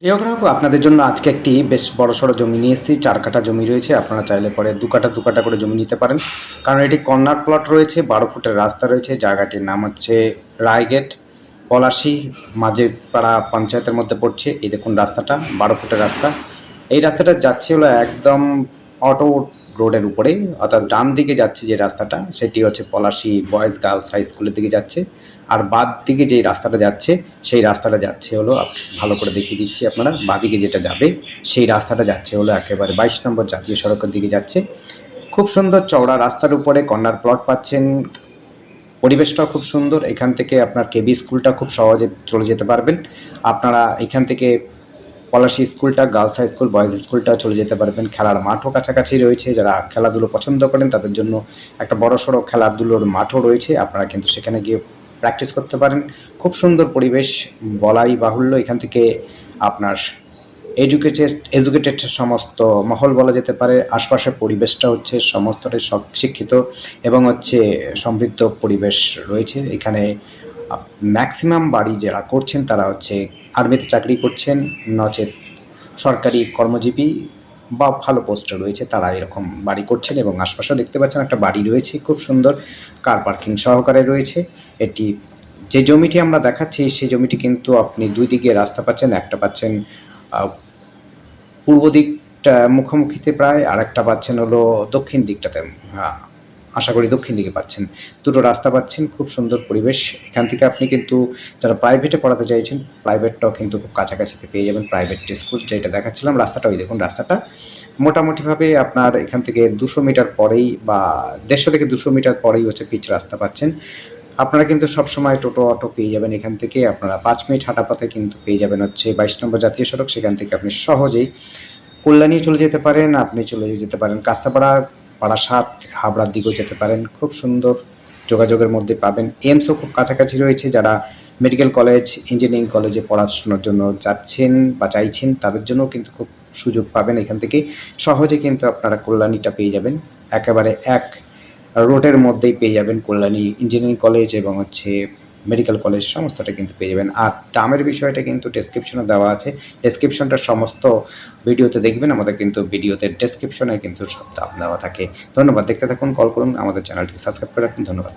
প্রিয় গ্রাহক, আপনাদের জন্য আজকে একটি বেশ বড়সড় জমি নিয়ে এসেছি। 4 কাঠা জমি রয়েছে। আপনারা চাইলে পরে 2 কাঠা করে জমি নিতে পারেন। কারণ এটি কর্নার প্লট রয়েছে, 12 ফুটের রাস্তা রয়েছে। জায়গাটির নাম হচ্ছে রায়গেট, পলাশী, মাঝেপাড়া পঞ্চায়েতের মধ্যে পড়ছে। এই দেখুন রাস্তাটা, 12 ফুটের রাস্তা। এই রাস্তাটা যাচ্ছে হলো একদম অটো রোডের উপরে, অর্থাৎ ডান দিকে যাচ্ছে যে রাস্তাটা, সেটি হচ্ছে পলাশী বয়েজ গার্লস হাই স্কুলের দিকে যাচ্ছে। আর বাদ দিকে যেই রাস্তাটা যাচ্ছে, সেই রাস্তাটা যাচ্ছে হলো, ভালো করে দেখিয়ে দিচ্ছি আপনারা, বাদিকে যেটা যাবে সেই রাস্তাটা যাচ্ছে হলো একেবারে 22 নম্বর জাতীয় সড়কের দিকে যাচ্ছে। খুব সুন্দর চওড়া রাস্তার উপরে কর্নার প্লট পাচ্ছেন। পরিবেশটাও খুব সুন্দর। এখান থেকে আপনার কেবি স্কুলটা খুব সহজে চলে যেতে পারবেন। আপনারা এখান থেকে পলাশী স্কুলটা, গার্লস হাই স্কুল, বয়েজ স্কুলটা চলে যেতে পারবেন। খেলার মাঠও কাছাকাছি রয়েছে। যারা খেলাধুলো পছন্দ করেন তাদের জন্য একটা বড়সড় খেলাধুলোর মাঠও রয়েছে। আপনারা কিন্তু সেখানে গিয়ে প্র্যাকটিস করতে পারেন। খুব সুন্দর পরিবেশ, বলাই বাহুল্য। এখান থেকে আপনার এডুকেটেড সমস্ত মহল বলা যেতে পারে। আশপাশের পরিবেশটা হচ্ছে সমস্তটাই শিক্ষিত এবং হচ্ছে সমৃদ্ধ পরিবেশ রয়েছে এখানে। ম্যাক্সিমাম বাড়ি যারা করছেন তারা হচ্ছে আর্মিতে চাকরি করছেন, নচেত সরকারি কর্মজীবী বা ভালো পোস্টে রয়েছে, তারা এরকম বাড়ি করছেন। এবং আশপাশেও দেখতে পাচ্ছেন একটা বাড়ি রয়েছে খুব সুন্দর, কার পার্কিং সহকারে রয়েছে। এটি যে জমিটি আমরা দেখাচ্ছি, সেই জমিটি কিন্তু আপনি 2 দিকে রাস্তা পাচ্ছেন। একটা পাচ্ছেন পূর্ব দিকটা মুখোমুখিতে প্রায়, আর একটা পাচ্ছেন হলো দক্ষিণ দিকটাতে। হ্যাঁ, আশা করি দক্ষিণ দিকে পাচ্ছেন। দুটো রাস্তা পাচ্ছেন, খুব সুন্দর পরিবেশ। এখান থেকে আপনি কিন্তু যারা প্রাইভেটে পড়াতে চাইছেন, প্রাইভেটটাও কিন্তু খুব কাছাকাছিতে পেয়ে যাবেন। প্রাইভেট স্কুল যেটা দেখাচ্ছিলাম, রাস্তাটা ওই দেখুন রাস্তাটা। মোটামুটিভাবে আপনার এখান থেকে 200 মিটার পরেই বা 150 থেকে 200 মিটার পরেই হচ্ছে পিচ রাস্তা পাচ্ছেন। আপনারা কিন্তু সবসময় টোটো অটো পেয়ে যাবেন এখান থেকে। আপনারা 5 মিনিট হাঁটা পথে কিন্তু পেয়ে যাবেন হচ্ছে 22 নম্বর জাতীয় সড়ক। সেখান থেকে আপনি সহজেই কল্যাণী চলে যেতে পারেন, আপনি চলে যেতে পারেন কাঁচরাপাড়া, বারাসাত, হাবড়ার দিকেও যেতে পারেন। খুব সুন্দর যোগাযোগের মধ্যে পাবেন। এইমসও খুব কাছাকাছি রয়েছে। যারা মেডিকেল কলেজ, ইঞ্জিনিয়ারিং কলেজে পড়াশোনার জন্য যাচ্ছেন বা চাইছেন, তাদের জন্যও কিন্তু খুব সুযোগ পাবেন। এখান থেকে সহজে কিন্তু আপনারা কল্যাণীটা পেয়ে যাবেন। একেবারে এক রোডের মধ্যেই পেয়ে যাবেন কল্যাণী ইঞ্জিনিয়ারিং কলেজ এবং হচ্ছে মেডিকেল কলেজ, সমস্তটা কিন্তু পেয়ে যাবেন। আর দামের বিষয়টা কিন্তু ডেসক্রিপশনে দেওয়া আছে। ডেসক্রিপশনটা সমস্ত ভিডিওতে দেখবেন। আমাদের কিন্তু ভিডিওতে ডেসক্রিপশনে কিন্তু সব দাম দেওয়া থাকে। ধন্যবাদ। দেখতে থাকুন, কল করুন, আমাদের চ্যানেলটি সাবস্ক্রাইব করে রাখুন। ধন্যবাদ।